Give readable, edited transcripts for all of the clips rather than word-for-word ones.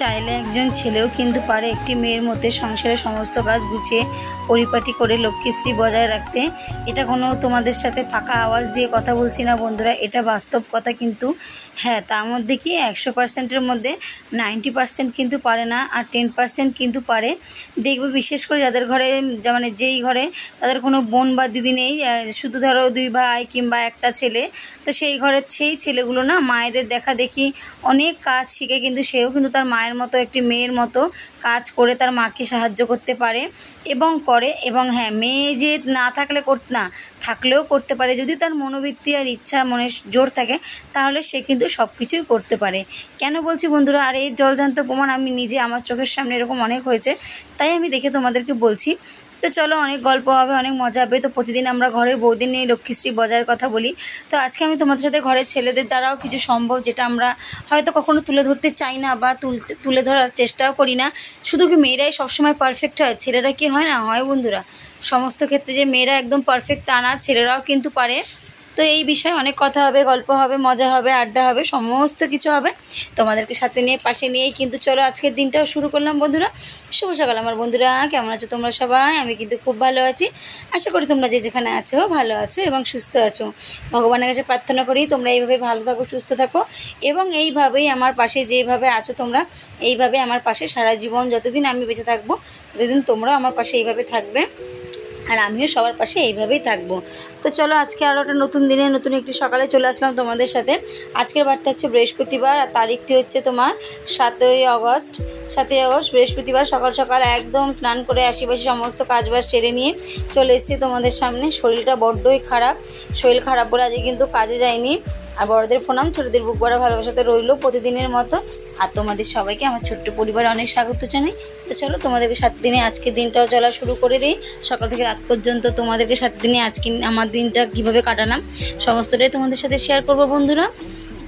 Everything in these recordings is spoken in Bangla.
চাইলে একজন ছেলেও কিন্তু পারে একটি মেয়ের মধ্যে সংসারের সমস্ত কাজ গুছিয়ে পরিপাটি করে লক্ষ্মীশ্রী বজায় রাখতে। এটা কোনো তোমাদের সাথে ফাঁকা আওয়াজ দিয়ে কথা বলছি না বন্ধুরা, এটা বাস্তব কথা। কিন্তু হ্যাঁ, তার মধ্যে কি 100%-এর মধ্যে 90% কিন্তু পারে না, আর 10% কিন্তু পারে। দেখবে বিশেষ করে যাদের ঘরে মানে যেই ঘরে তাদের কোনো বোন বা দিদি নেই, শুধু ধরো 2 ভাই কিংবা একটা ছেলে, তো সেই ঘরের সেই ছেলেগুলো না মায়েদের দেখা দেখি অনেক কাজ শিখে কিন্তু সেও কিন্তু তার মায়ের মতো একটি মেয়ের মতো কাজ করে তার মাকে সাহায্য করতে পারে এবং করে। এবং হ্যাঁ, মেয়ে যে না থাকলেও করতে পারে, যদি তার মনোবৃত্তি আর ইচ্ছা মনে জোর থাকে তাহলে সে কিন্তু সব কিছুই করতে পারে। কেন বলছি বন্ধুরা, আর এর জলজান্ত প্রমাণ আমি নিজে আমার চোখের সামনে এরকম অনেক হয়েছে, তাই আমি দেখে তোমাদেরকে বলছি। তো চলো, অনেক গল্প হবে, অনেক মজা হবে। তো প্রতিদিন আমরা ঘরের বৌদিন নিয়ে লক্ষ্মীশ্রী বজায়ের কথা বলি। তো আজকে আমি তোমাদের সাথে ঘরের ছেলেদের দ্বারাও কিছু সম্ভব, যেটা আমরা হয়তো কখনো তুলে ধরতে চাই না বা তুলে ধরার চেষ্টাও করি না। শুধু কি মেয়েরাই সবসময় পারফেক্ট হয়? ছেলেরা কি হয় না? হয় বন্ধুরা। সমস্ত ক্ষেত্রে যে মেয়েরা একদম পারফেক্ট তা না, ছেলেরাও কিন্তু পারে। তো এই বিষয়ে অনেক কথা হবে, গল্প হবে, মজা হবে, আড্ডা হবে, সমস্ত কিছু হবে তোমাদেরকে সাথে নিয়ে পাশে নিয়েই। কিন্তু চলো আজকের দিনটাও শুরু করলাম বন্ধুরা। শুভ সকাল আমার বন্ধুরা, কেমন আছো তোমরা সবাই? আমি কিন্তু খুব ভালো আছি। আশা করি তোমরা যে যেখানে আছো ভালো আছো এবং সুস্থ আছো। ভগবানের কাছে প্রার্থনা করি তোমরা এইভাবে ভালো থাকো, সুস্থ থাকো এবং এইভাবেই আমার পাশে যেভাবে আছো তোমরা, এইভাবে আমার পাশে সারা জীবন যতদিন আমি বেঁচে থাকবো ততদিন তোমরাও আমার পাশে এইভাবে থাকবে, আর আমিও সবার পাশে এইভাবেই থাকবো। তো চলো, আজকে আরও একটা নতুন দিনে নতুন একটি সকালে চলে আসলাম তোমাদের সাথে। আজকের বারটা হচ্ছে বৃহস্পতিবার, আর তারিখটি হচ্ছে তোমার 7ই আগস্ট বৃহস্পতিবার। সকাল সকাল একদম স্নান করে আশেপাশে সমস্ত কাজবাজ সেরে নিয়ে চলে এসেছি তোমাদের সামনে। শরীরটা বড্ডই খারাপ, শরীর খারাপ বলে আজকে কিন্তু কাজে যাইনি। আর বড়দের প্রণাম, ছোটদের বুক ভরা ভালোবাসাতে রইল প্রতিদিনের মতো। আর তোমাদের সবাইকে আমার ছোট্ট পরিবারে অনেক স্বাগত জানাই। তো চলো, তোমাদেরকে 7 দিনে আজকের দিনটাও চলা শুরু করে দিই। সকাল থেকে রাত পর্যন্ত তোমাদেরকে 7 দিনে আজকে আমার দিনটা কীভাবে কাটালাম সমস্তটাই তোমাদের সাথে শেয়ার করবো বন্ধুরা।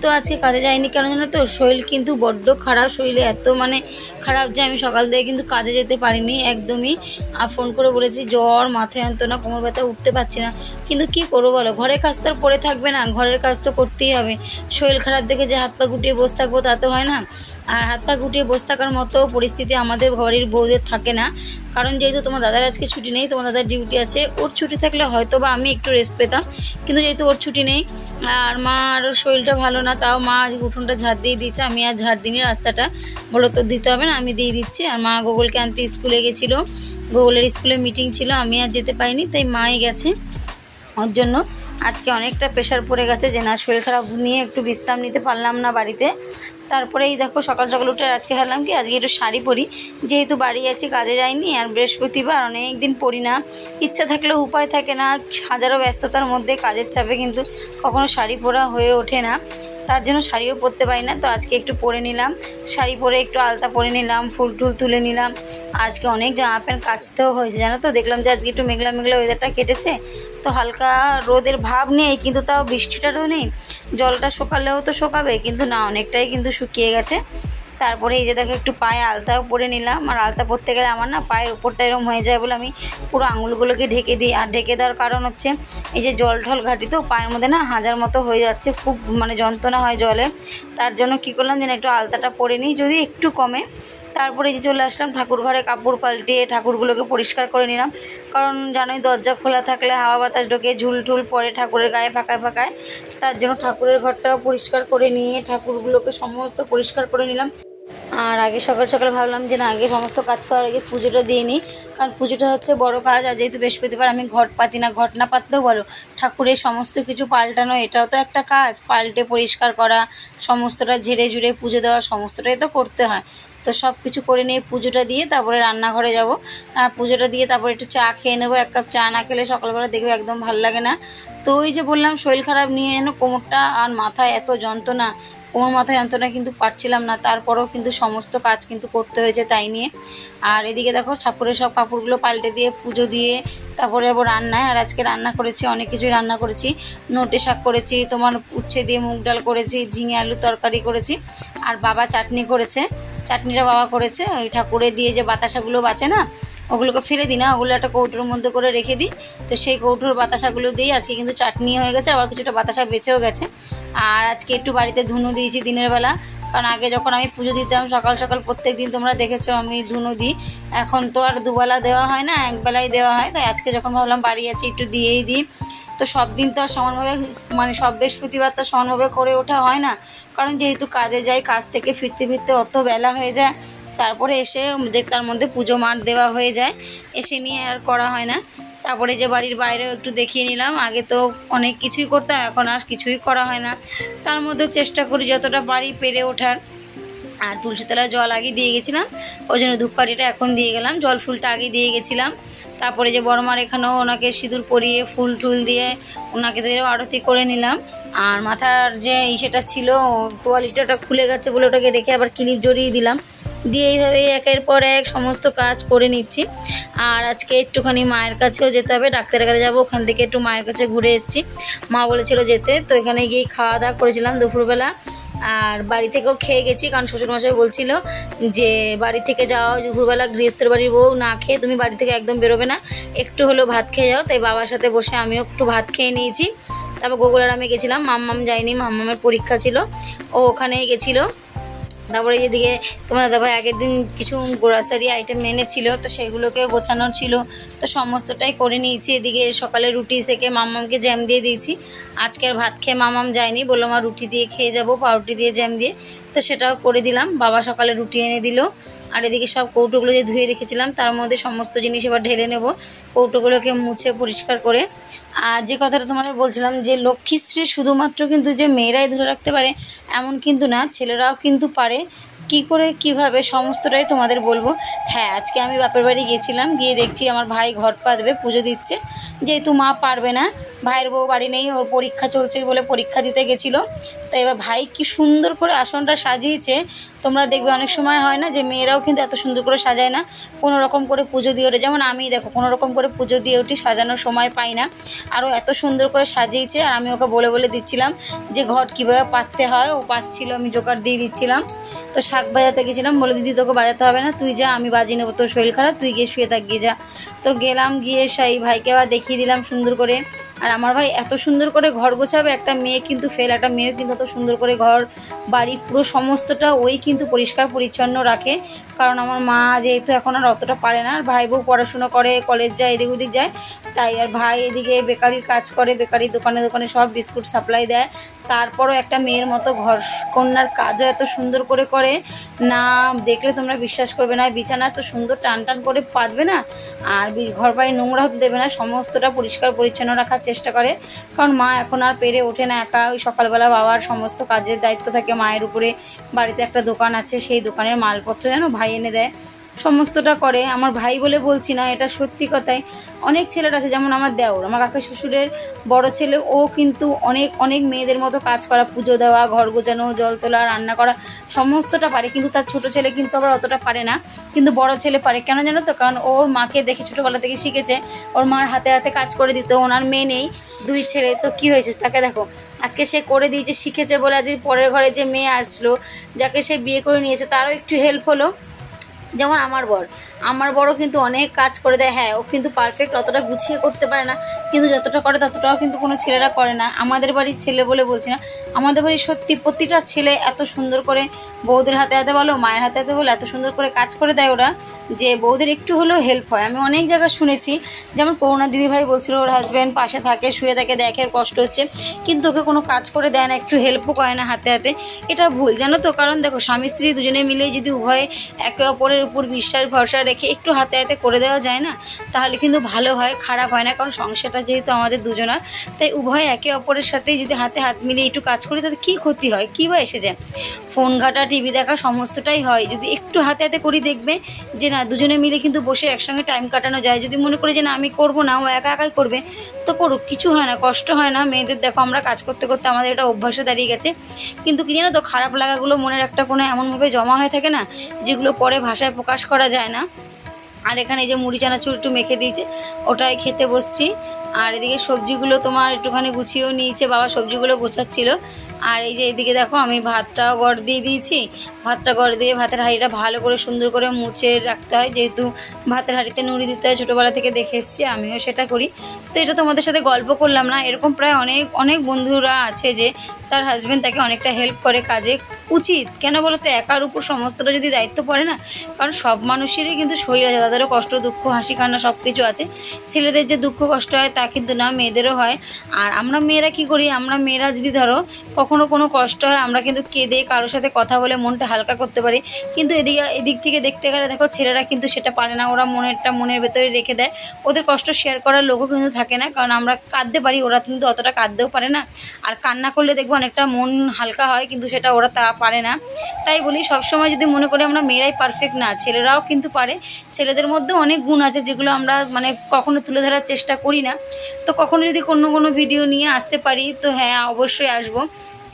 তো আজকে কাজে যাইনি কেন জানো তো? শরীর কিন্তু বড্ড খারাপ, শরীরে এত মানে খারাপ যে আমি সকাল থেকে কিন্তু কাজে যেতে পারিনি একদমই। আর ফোন করে বলেছি জ্বর, মাথায় যন্ত্রণা, কোমর ব্যথা, উঠতে পারছি না। কিন্তু কি করবো বলো, ঘরের কাজ তো আর পড়ে থাকবে না, ঘরের কাজ তো করতেই হবে। শরীর খারাপ দেখে যে হাত পা গুটিয়ে বসে থাকবো তা তো হয় না। আর হাত পা গুটিয়ে বসে থাকার মতো পরিস্থিতি আমাদের ঘরের বউদের থাকে না, কারণ যেহেতু তোমার দাদার আজকে ছুটি নেই, তোমার দাদার ডিউটি আছে। ওর ছুটি থাকলে হয়তো বা আমি একটু রেস্ট পেতাম, কিন্তু যেহেতু ওর ছুটি নেই আর মার শরীরটা ভালো না, তাও মা আজ উঠোনটা ঝাড় দিয়ে দিচ্ছে। আমি আর ঝাড় দিনই, রাস্তাটা বলো তো দিতে হবে না, আমি দিয়ে দিচ্ছি। আর মা গোগলকে আনতে স্কুলে গেছিলো, গোগলের স্কুলে মিটিং ছিল, আমি আর যেতে পারিনি, তাই মাই গেছে। ওর জন্য আজকে অনেকটা প্রেশার পড়ে গেছে যে না, শরীর খারাপ নিয়ে একটু বিশ্রাম নিতে পারলাম না বাড়িতে। তারপরে এই দেখো সকাল সকাল উঠে আজকে ভাবলাম কি আজকে একটু শাড়ি পরি, যেহেতু বাড়ি আছি, কাজে যাইনি, আর বৃহস্পতিবার অনেক দিন পরি না। ইচ্ছা থাকলেও উপায় থাকে না, হাজারো ব্যস্ততার মধ্যে কাজের চাপে কিন্তু কখনো শাড়ি পরা হয়ে ওঠে না, তার জন্য শাড়িও পরতে পারি না। তো আজকে একটু পরে নিলাম, শাড়ি পরে একটু আলতা পরে নিলাম, ফুল টুল তুলে নিলাম। আজকে অনেক জামা প্যান্ট কাচতেও হয়েছে জানো তো। দেখলাম যে আজকে একটু মেঘলা মেঘলা ওয়েদারটা কেটেছে, তো হালকা রোদের ভাব নেই, কিন্তু তাও বৃষ্টিটাও নেই। জলটা শুকালেও তো শুকাবে, কিন্তু না, অনেকটাই কিন্তু শুকিয়ে গেছে। তারপরে এই যে দেখো একটু পায়ে আলতাও পরে নিলাম। আর আলতা পরতে গেলে আমার না পায়ের উপরটা এরকম হয়ে যায় বলে আমি পুরো আঙুলগুলোকে ঢেকে দিই। আর ঢেকে দেওয়ার কারণ হচ্ছে এই যে জল ঢল ঘাটি, তো পায়ের মধ্যে না হাজার মতো হয়ে যাচ্ছে, খুব মানে যন্ত্রণা হয় জলে। তার জন্য কী করলাম যেন একটু আলতাটা পরে নিই, যদি একটু কমে। তারপরে এই যে চলে আসলাম ঠাকুর ঘরে, কাপড় পাল্টিয়ে ঠাকুরগুলোকে পরিষ্কার করে নিলাম, কারণ জানোই দরজা খোলা থাকলে হাওয়া বাতাস ঢোকে, ঝুল ঠুল পরে ঠাকুরের গায়ে ফাঁকায় ফাঁকায়। তার জন্য ঠাকুরের ঘরটাও পরিষ্কার করে নিয়ে ঠাকুরগুলোকে সমস্ত পরিষ্কার করে নিলাম। আর আগে সকাল সকাল ভাবলাম যে না, আগে সমস্ত কাজ করার আগে পুজোটা দিয়ে নিই, কারণ পুজোটা হচ্ছে বড় কাজ। আর যেহেতু বৃহস্পতিবার আমি ঘট পাতি না, ঘট না পাতলেও বলো ঠাকুরের সমস্ত কিছু পাল্টানো এটাও তো একটা কাজ, পাল্টে পরিষ্কার করা, সমস্তটা ঝেড়ে ঝুড়ে পুজো দেওয়া, সমস্তটাই তো করতে হয়। তো সব কিছু করে নিয়ে পুজোটা দিয়ে তারপরে রান্নাঘরে যাব। পুজোটা দিয়ে তারপরে একটু চা খেয়ে নেবো। 1 কাপ চা না খেলে সকালবেলা দেখবে একদম ভালো লাগে না। তো ওই যে বললাম শরীর খারাপ নিয়ে যেন কোমরটা আর মাথায় এত যন্ত্রণা, কোমর মাথায় যন্ত্রণা কিন্তু পারছিলাম না, তারপরেও কিন্তু সমস্ত কাজ কিন্তু করতে হয়েছে তাই নিয়ে। আর এদিকে দেখো ঠাকুরের সব কাপড়গুলো পাল্টে দিয়ে পুজো দিয়ে তারপরে যাবো রান্নায়। আর আজকে রান্না করেছি অনেক কিছুই রান্না করেছি, নোটে শাক করেছি, তোমার উচ্ছে দিয়ে মুগ ডাল করেছি, ঝিঙে আলু তরকারি করেছি, আর বাবা চাটনি করেছে। চাটনিটা বাবা করেছে, ওই ঠাকুরে দিয়ে যে বাতাসাগুলো বাঁচে না, ওগুলোকে ফেলে দিই না, ওগুলো একটা কৌটোর মধ্যে করে রেখে দিই। তো সেই কৌটোর বাতাসাগুলো দিয়ে আজকে কিন্তু চাটনি হয়ে গেছে, আবার কিছুটা বাতাসা বেঁচেও গেছে। আর আজকে একটু বাড়িতে ধুনো দিয়েছি দিনের বেলা, কারণ আগে যখন আমি পুজো দিতাম সকাল সকাল প্রত্যেক দিন তোমরা দেখেছো আমি ধুনো দিই, এখন তো আর দুবেলা দেওয়া হয় না, একবেলাই দেওয়া হয়। তাই আজকে যখন ভাবলাম বাড়ি আছি একটু দিয়েই দিই। তো সব দিন তো আর সমানভাবে মানে সব বৃহস্পতিবার তো সমানভাবে করে ওঠা হয় না, কারণ যেহেতু কাজে যাই, কাজ থেকে ফিরতে ফিরতে অত বেলা হয়ে যায়, তারপরে এসে তার মধ্যে পুজো মার দেওয়া হয়ে যায়, এসে নিয়ে আর করা হয় না। তারপরে যে বাড়ির বাইরেও একটু দেখিয়ে নিলাম, আগে তো অনেক কিছুই করতাম, এখন আর কিছুই করা হয় না। তার মধ্যে চেষ্টা করি যতটা পারি পেরে ওঠার। আর তুলসী তলায় জল আগে দিয়ে গেছিলাম, ওই জন্য ধূপকাঠিটা এখন দিয়ে গেলাম, জল ফুলটা আগে দিয়ে গেছিলাম। তারপরে যে বড়মার এখানেও ওনাকে সিঁদুর পরিয়ে ফুল টুল দিয়ে ওনাকে দিয়েও আরতি করে নিলাম। আর মাথার যে সেটা ছিল তোয়ালিটা খুলে গেছে বলে ওটাকে রেখে আবার ক্লিপ জড়িয়ে দিলাম, দিয়ে এইভাবে একের পর এক সমস্ত কাজ করে নিচ্ছি। আর আজকে একটুখানি মায়ের কাছেও যেতে হবে, ডাক্তারের কাছে যাবো, ওখান থেকে একটু মায়ের কাছে ঘুরে এসেছি, মা বলেছিল যেতে, তো এখানে গিয়ে খাওয়া দাওয়া করেছিলাম দুপুরবেলা। আর বাড়ি থেকেও খেয়ে গেছি, কারণ শ্বশুরমশাই বলছিল যে বাড়ি থেকে যাওয়া দুপুরবেলা গৃহস্থের বাড়ির বউ না খেয়ে তুমি বাড়ি থেকে একদম বেরোবে না, একটু হলেও ভাত খেয়ে যাও। তাই বাবার সাথে বসে আমিও একটু ভাত খেয়ে নিয়েছি। তারপর গোকুল আর আমি গেছিলাম, মাম্মাম যায়নি, মাম্মামের পরীক্ষা ছিল, ও ওখানেই গেছিলো। তারপরে এদিকে তোমার দাদাভাই আগের দিন কিছু গ্রোসারি আইটেম এনেছিল, তো সেগুলোকেও গোছানো ছিল, তো সমস্তটাই করে নিয়েছি। এদিকে সকালে রুটি সেকে মাম্মামকে জ্যাম দিয়ে দিয়েছি। আজকে আর ভাত খেয়ে মাম্মাম যায়নি, বললো মা রুটি দিয়ে খেয়ে যাবো, পাউরুটি দিয়ে জ্যাম দিয়ে, তো সেটাও করে দিলাম। বাবা সকালে রুটি এনে দিল। আর এদিকে সব কৌটোগুলো যে ধুয়ে রেখেছিলাম তার মধ্যে সমস্ত জিনিস এবার ঢেলে নেব, কৌটোগুলোকে মুছে পরিষ্কার করে। আর যে কথাটা তোমাদের বলছিলাম যে লক্ষ্মীশ্রী শুধুমাত্র কিন্তু যে মেয়েরাই ধরে রাখতে পারে এমন কিন্তু না, ছেলেরাও কিন্তু পারে। কি করে কিভাবে সমস্তটাই তোমাদের বলবো। হ্যাঁ, আজকে আমি বাপের বাড়ি গেছিলাম, গিয়ে দেখছি আমার ভাই ঘট পাতবে, পুজো দিচ্ছে, যেহেতু মা পারবে না, ভাইয়ের বউ বাড়ি নেই, ওর পরীক্ষা চলছে বলে পরীক্ষা দিতে গেছিলো। তো এবার ভাই কি সুন্দর করে আসনটা সাজিয়েছে, তোমরা দেখবে অনেক সময় হয় না যে মেয়েরাও কিন্তু এত সুন্দর করে সাজায় না, কোনো রকম করে পুজো দিয়ে ওঠে। যেমন আমি দেখো কোনো রকম করে পুজো দিয়ে উঠি, সাজানোর সময় পাই না, আরও এত সুন্দর করে সাজিয়েছে। আর আমি ওকে বলে বলে দিচ্ছিলাম যে ঘট কীভাবে পাততে হয়, ও পাচ্ছিল, আমি জোগাড় দিয়ে দিচ্ছিলাম। তো শাক বাজাতে গেছিলাম, বলে দিদি তোকে বাজাতে হবে না, তুই যা, আমি বাজিয়ে নেবো, তোর শরীর খারাপ, তুই গিয়ে শুয়ে থাক, গিয়ে যা। তো গেলাম, গিয়ে সেই ভাইকে আবার দেখিয়ে দিলাম সুন্দর করে। আর আমার ভাই এত সুন্দর করে ঘর গোছাবে, একটা মেয়ে কিন্তু ফেল, একটা মেয়েও কিন্তু এত সুন্দর করে ঘর বাড়ি পুরো সমস্তটা ওই কিন্তু পরিষ্কার পরিচ্ছন্ন রাখে। কারণ আমার মা যেহেতু এখন আর অতটা পারে না, আর ভাই বউ পড়াশুনো করে, কলেজ যায়, এদিক ওদিক যায়, তাই। আর ভাই এদিকে বেকারির কাজ করে, বেকারির দোকানে দোকানে সব বিস্কুট সাপ্লাই দেয়। তারপরও একটা মেয়ের মতো ঘর কন্যার কাজও এত সুন্দর করে করে না, দেখলে তোমরা বিশ্বাস করবে না। বিছানা এত সুন্দর টান টান করে পাতবে না, আর ঘর বাড়ি নোংরা হতে দেবে না, সমস্তটা পরিষ্কার পরিচ্ছন্ন রাখার চেষ্টা করে। কারণ মা এখন আর পেরে ওঠে না একা, ওই সকালবেলা বাবার সমস্ত কাজের দায়িত্ব থাকে মায়ের উপরে। বাড়িতে একটা দোকান আছে, সেই দোকানের মালপত্র যেন ভাই এনে দেয়, সমস্তটা করে। আমার ভাই বলে বলছি না, এটা সত্যি কথাই। অনেক ছেলেরা আছে, যেমন আমার দেওর, আমার কাকা শ্বশুরের বড় ছেলে, ও কিন্তু অনেক অনেক মেয়েদের মতো কাজ করা, পুজো দেওয়া, ঘর গোছানো, জল তোলা, রান্না করা, সমস্তটা পারে। কিন্তু তার ছোট ছেলে কিন্তু আবার অতটা পারে না, কিন্তু বড় ছেলে পারে। কেন জানো তো? কারণ ওর মাকে দেখে ছোটোবেলা থেকে শিখেছে, ওর মার হাতে হাতে কাজ করে দিত। ওনার মেয়ে নেই, দুই ছেলে, তো কী হয়েছে তাকে দেখো, আজকে সে করে দিয়েছে, শিখেছে বলে আজকে পরের ঘরে যে মেয়ে আসলো, যাকে সে বিয়ে করে নিয়েছে, তারও একটু হেল্প হলো। যেমন আমার বড় কিন্তু অনেক কাজ করে দেয়। হ্যাঁ, ও কিন্তু পারফেক্ট অতটা গুছিয়ে করতে পারে না, কিন্তু যতটা করে ততটাও কিন্তু কোনো ছেলেরা করে না। আমাদের বাড়ির ছেলে বলে বলছি না, আমাদের বাড়ির সত্যি প্রতিটা ছেলে এত সুন্দর করে বউদের হাতে হাতে বলো, মায়ের হাতে হাতে বলো, এত সুন্দর করে কাজ করে দেয় ওরা, যে বউদের একটু হলেও হেল্প হয়। আমি অনেক জায়গায় শুনেছি, যেমন করুণা দিদিভাই বলছিল ওর হাজব্যান্ড পাশে থাকে, শুয়ে থাকে, দেখে কষ্ট হচ্ছে, কিন্তু ওকে কোনো কাজ করে দেয় না, একটু হেল্পও করে না হাতে হাতে। এটা ভুল, জানো তো? কারণ দেখো, স্বামী স্ত্রী দুজনে মিলেই যদি উভয়ে একে অপরের উপর বিশ্বাস ভরসা রেখে একটু হাতে হাতে করে দেওয়া যায় না, তাহলে কিন্তু ভালো হয়, খারাপ হয় না। কারণ সংসারটা যেহেতু আমাদের দুজনার, তাই উভয় একে অপরের সাথেই যদি হাতে হাত মিলিয়ে একটু কাজ করি, তাতে কী ক্ষতি হয়, কী বা এসে যায়? ফোন ঘাটা, টিভি দেখা, সমস্তটাই হয় যদি একটু হাতে হাতে করি। দেখবে যে না, দুজনে মিলে কিন্তু বসে একসঙ্গে টাইম কাটানো যায়। যদি মনে করি যে না আমি করবো না, ও একা একাই করবে, তো করুক, কিছু হয় না, কষ্ট হয় না। মেয়েদের দেখো, আমরা কাজ করতে করতে আমাদের এটা অভ্যাসে দাঁড়িয়ে গেছে। কিন্তু কি জানো তো, খারাপ লাগাগুলো মনের একটা কোনো এমনভাবে জমা হয়ে থাকে না, যেগুলো পরে ভাষায় প্রকাশ করা যায় না। আর এখানে যে মুড়ি চানাচুর একটু মেখে দিয়েছে, ওটাই খেতে বসছি। আর এদিকে সবজিগুলো তোমার একটুখানি গুছিয়েও নিয়েছে, বাবা সবজিগুলো গোছাচ্ছিল। আর এই যে এদিকে দেখো আমি ভাতটাও গড় দিয়ে দিয়েছি। ভাতটা গড় দিয়ে ভাতের হাঁড়িটা ভালো করে সুন্দর করে মুছে রাখতে হয়, যেহেতু ভাতের হাঁড়িতে নুড়ি দিতে হয়, ছোটোবেলা থেকে দেখে এসেছি, আমিও সেটা করি। তো এটা তোমাদের সাথে গল্প করলাম না, এরকম প্রায় অনেক অনেক বন্ধুরা আছে যে তার হাজব্যান্ড তাকে অনেকটা হেল্প করে কাজে। উচিত কেন বলো তো, একার উপর সমস্তটা যদি দায়িত্ব পড়ে না, কারণ সব মানুষেরই কিন্তু শরীর আছে, তাদেরও কষ্ট দুঃখ হাসি কান্না সব কিছু আছে। ছেলেদের যে দুঃখ কষ্ট হয় তা কিন্তু না, মেয়েদেরও হয়। আর আমরা মেয়েরা কি করি, আমরা মেয়েরা যদি ধরো কখনো কোনো কষ্ট হয়, আমরা কিন্তু কেঁদে কারোর সাথে কথা বলে মনটা হালকা করতে পারি। কিন্তু এদিক থেকে দেখতে গেলে দেখো ছেলেরা কিন্তু সেটা পারে না, ওরা মনের ভেতরে রেখে দেয়। ওদের কষ্ট শেয়ার করার লোকও কিন্তু থাকে না, কারণ আমরা কাঁদতে পারি, ওরা কিন্তু অতটা কাঁদতেও পারে না। আর কান্না করলে দেখবো অনেকটা মন হালকা হয়, কিন্তু সেটা ওরা তা পারে না। তাই বলি সবসময় যদি মনে করি আমরা মেয়েরাই পারফেক্ট, না, ছেলেরাও কিন্তু পারে। ছেলেদের মধ্যে অনেক গুণ আছে যেগুলো আমরা মানে কখনো তুলে ধরার চেষ্টা করি না। তো কখনো যদি কোনো ভিডিও নিয়ে আসতে পারি তো হ্যাঁ অবশ্যই আসবো।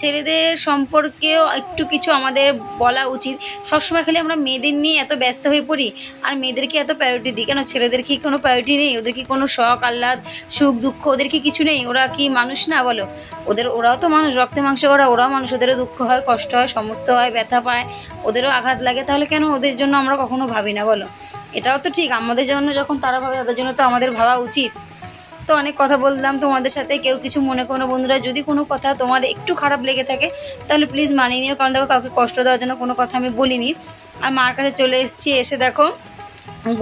ছেলেদের সম্পর্কেও একটু কিছু আমাদের বলা উচিত। সবসময় খালি আমরা মেয়েদের নিয়ে এত ব্যস্ত হয়ে পড়ি আর মেয়েদেরকে এত প্রায়োরিটি দিই কেন? ছেলেদের কি কোনো প্রায়োরিটি নেই? ওদের কি কোনো শখ আহ্লাদ সুখ দুঃখ ওদের কি কিছু নেই? ওরা কি মানুষ না বলো? ওরাও তো মানুষ, রক্তে মাংসে ওরাও মানুষ, ওদেরও দুঃখ হয়, কষ্ট হয়, সমস্ত হয়, ব্যথা পায়, ওদেরও আঘাত লাগে। তাহলে কেন ওদের জন্য আমরা কখনো ভাবি না বলো? এটাও তো ঠিক, আমাদের জন্য যখন তারা ভাবে তাদের জন্য তো আমাদের ভাবা উচিত। তো অনেক কথা বললাম তোমাদের সাথে, কেউ কিছু মনে করো বন্ধুরা। যদি কোনো কথা তোমার একটু খারাপ লেগে থাকে তাহলে প্লিজ মানিয়ে নিও, কারণ দেখো কাউকে কষ্ট দেওয়ার জন্য কোনো কথা আমি বলিনি। আর মার কাছে চলে এসেছি, এসে দেখো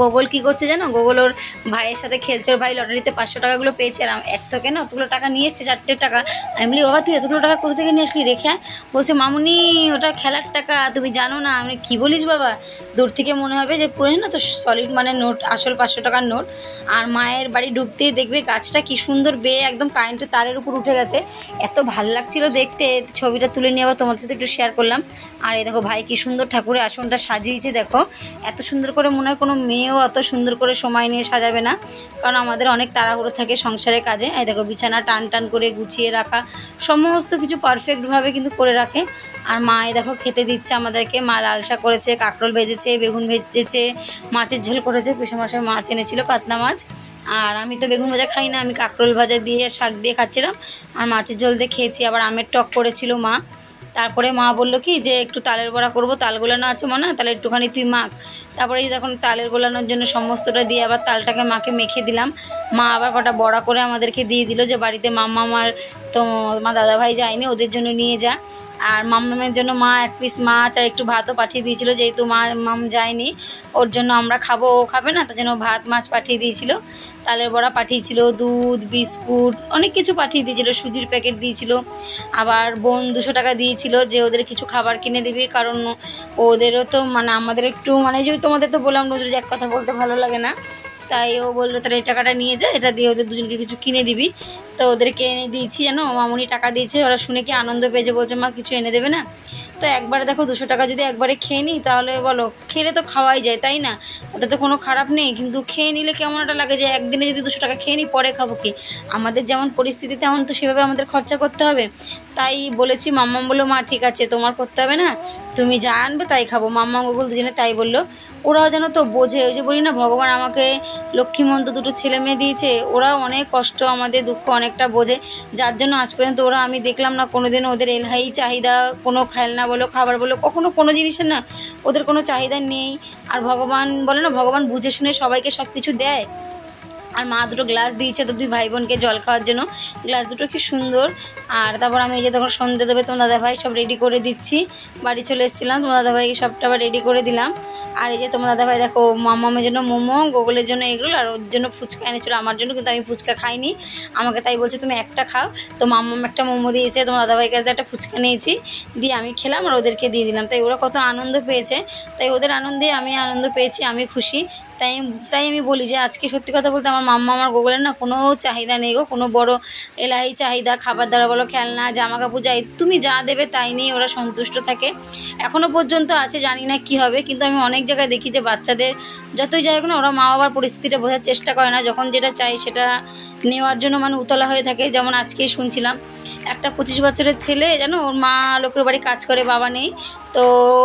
গোগল কী করছে জানো? গোগল ওর ভাইয়ের সাথে খেলছে। ওর ভাই লটারিতে 500 টাকাগুলো পেয়েছে, আর এত কেন অতগুলো টাকা নিয়ে এসছে, 4টে টাকা। আমি বলি বাবা তুই এতগুলো টাকা কোথা থেকে নিয়ে আসলি রেখে? বলছে মামুনি ওটা খেলার টাকা, তুমি জানো না। আমি কী বলিস বাবা? দূর থেকে মনে হবে যে পুরো না তো সলিড মানে নোট, আসল 500 টাকার নোট। আর মায়ের বাড়ি ঢুকতেই দেখবে গাছটা কী সুন্দর বেয়ে একদম কারেন্টের তারের উপর উঠে গেছে, এত ভাল লাগছিল দেখতে। ছবিটা তুলে নিয়ে আবার তোমাদের সাথে একটু শেয়ার করলাম। আর এই দেখো ভাই কী সুন্দর ঠাকুরের আসনটা সাজিয়েছে, দেখো এত সুন্দর করে। মনে হয় কোনো মেয়েও অত সুন্দর করে সময় নিয়ে সাজাবে না, কারণ আমাদের অনেক তাড়াহুড়ো থাকে সংসারের কাজে। এই দেখো বিছানা টান করে গুছিয়ে রাখা, সমস্ত কিছু পারফেক্টভাবে কিন্তু করে রাখে। আর মা দেখো খেতে দিচ্ছে আমাদেরকে। মা লাল শাক করেছে, কাঁকরোল ভেজেছে, বেগুন ভেজেছে, মাছের ঝোল করেছে, পিসেমশাই মাছ এনেছিল কাতলা মাছ। আর আমি তো বেগুন ভাজা খাই না, আমি কাঁকরোল ভাজা দিয়ে শাক দিয়ে খাচ্ছিলাম, আর মাছের ঝোল দিয়ে খেয়েছি। আবার আমের টক করেছিল মা। তারপরে মা বললো কি যে একটু তালের বড়া করবো, তাল গোলানো আছে মনে হয়, তাহলে একটুখানি তুই মাখ। তারপরে যখন তালের গোলানোর জন্য সমস্তটা দিয়ে আবার তালটাকে মাকে মেখে দিলাম। মা আবার কটা বড়া করে আমাদেরকে দিয়ে দিল, যে বাড়িতে মাম্মা আমার তো মা দাদাভাই যায়নি, ওদের জন্য নিয়ে যা। আর মাম্মামের জন্য মা 1 পিস মাছ আর একটু ভাতও পাঠিয়ে দিয়েছিল, যেহেতু মাম যায়নি, ওর জন্য আমরা খাবো, ও খাবে না, তার জন্য ভাত মাছ পাঠিয়ে দিয়েছিল। তালের বড়া পাঠিয়েছিল, দুধ বিস্কুট অনেক কিছু পাঠিয়ে দিয়েছিল, সুজির প্যাকেট দিয়েছিল। আবার বোন 200 টাকা দিয়েছিল যে ওদের কিছু খাবার কিনে দিবি, কারণ ওদেরও তো মানে আমাদের একটু মানে যে তোমাদের তো বললাম রোজ রোজ এক কথা বলতে ভালো লাগে না, তাই ও বললো তাহলে এই টাকাটা নিয়ে যা, এটা দিয়ে ওদের দুজনকে কিছু কিনে দিবি। তো ওদেরকে এনে দিয়েছি, জানো মামুনি টাকা দিয়েছে। ওরা শুনে কি আনন্দ পেয়েছে, বলছে মা কিছু এনে দেবে না? তো একবারে দেখো 200 টাকা যদি একবারে খেয়ে নিই, তাহলে বলো খেলে তো খাওয়াই যায়, তাই না? তাতে তো কোনো খারাপ নেই, কিন্তু খেয়ে নিলে কেমন একটা লাগে যে একদিনে যদি 200 টাকা খেয়ে নিই পরে খাবো কি? আমাদের যেমন পরিস্থিতি তেমন তো সেভাবে আমাদের খরচা করতে হবে। তাই বলেছি, মাম্মাম বললো মা ঠিক আছে তোমার করতে হবে না, তুমি যা আনবে তাই খাবো। মাম্মা গোকুল দুজনে তাই বললো। ওরাও যেন তো বোঝে, ওই যে বলি না ভগবান আমাকে লক্ষ্মীমন্ত 2টো ছেলে মেয়ে দিয়েছে, ওরাও অনেক কষ্ট আমাদের দুঃখ অনেকটা বোঝে, যার জন্য আজ পর্যন্ত ওরা আমি দেখলাম না কোনোদিন ওদের এলহাই চাহিদা কোনো খেলনা বলো খাবার বলো কখনো কোনো জিনিসের না ওদের কোনো চাহিদা নেই। আর ভগবান বলে না, ভগবান বুঝে শুনে সবাইকে সব কিছু দেয়। আর মা 2টো গ্লাস দিয়েছে তো 2 ভাই বোনকে জল খাওয়ার জন্য, গ্লাস 2টো কি সুন্দর। আর তারপর আমি এই যে তখন সন্ধ্যে দেবে তোমার দাদাভাই সব রেডি করে দিচ্ছি, বাড়ি চলে এসেছিলাম, তোমার দাদাভাইকে সবটা আবার রেডি করে দিলাম। আর এই যে তোমার দাদাভাই দেখো মামামের জন্য মোমো, গোগলের জন্য এগরোল, আর ওর জন্য ফুচকা এনেছিল আমার জন্য, কিন্তু আমি ফুচকা খাইনি, আমাকে তাই বলছে তুমি একটা খাও। তো মামাম একটা মোমো দিয়েছে, তোমার দাদাভাই কাছে একটা ফুচকা নিয়েছি, দিয়ে আমি খেলাম আর ওদেরকে দিয়ে দিলাম। তাই ওরা কত আনন্দ পেয়েছে, তাই ওদের আনন্দে আমি আনন্দ পেয়েছি, আমি খুশি। তাই আমি বলি যে আজকে সত্যি কথা বলতে আমার মাম্মা আমার গোগলের না কোনো চাহিদা নেই গো, কোনো বড় এলাহি চাহিদা, খাবার দাবার বলো খেলনা জামা কাপড় যাই তুমি যা দেবে তাই নিয়ে ওরা সন্তুষ্ট থাকে, এখনও পর্যন্ত আছে। জানি না কি হবে, কিন্তু আমি অনেক জায়গায় দেখি যে বাচ্চাদের যতই যাই হোক না ওরা মা বাবার পরিস্থিতিটা বোঝার চেষ্টা করে না, যখন যেটা চাই সেটা নেওয়ার জন্য মানে উতলা হয়ে থাকে। যেমন আজকেই শুনছিলাম একটা 25 বছরের ছেলে জানো, ওর মা লোকের বাড়ি কাজ করে, বাবা নেই, তো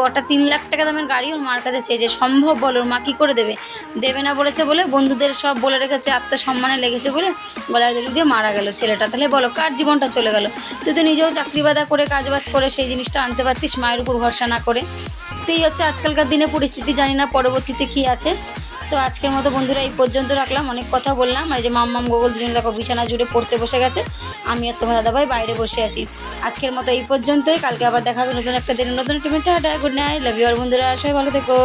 ওটা 3 লাখ টাকা দামের গাড়ি ওর মার কাছে চেয়েছে। সম্ভব বলো, ওর মা কী করে দেবে? দেবে না বলেছে বলে বন্ধুদের সব বলে রেখেছে, আত্মসম্মানে লেগেছে বলে গলায় দড়ি দিয়ে মারা গেল ছেলেটা। তাহলে বলো কার জীবনটা চলে গেল? তুই তো নিজেও চাকরি বাদা করে কাজবাজ করে সেই জিনিসটা আনতে পারতিস, মায়ের উপর ভরসা না করে। তো এই হচ্ছে আজকালকার দিনে পরিস্থিতি, জানি না পরবর্তীতে কী আছে। তো আজকের মতো বন্ধুরা এই পর্যন্ত রাখলাম, অনেক কথা বললাম। আর যে মাম্মাম গোগল দুজনে দেখো বিছানা জুড়ে পড়তে বসে গেছে, আমি আর তোমার দাদাভাই বাইরে বসে আছি। আজকের মতো এই পর্যন্তই, কালকে আবার দেখা হবে নতুন একটা দিনের নতুন একটা। Good night, love you. আর বন্ধুরা সবাই ভালো থেকো।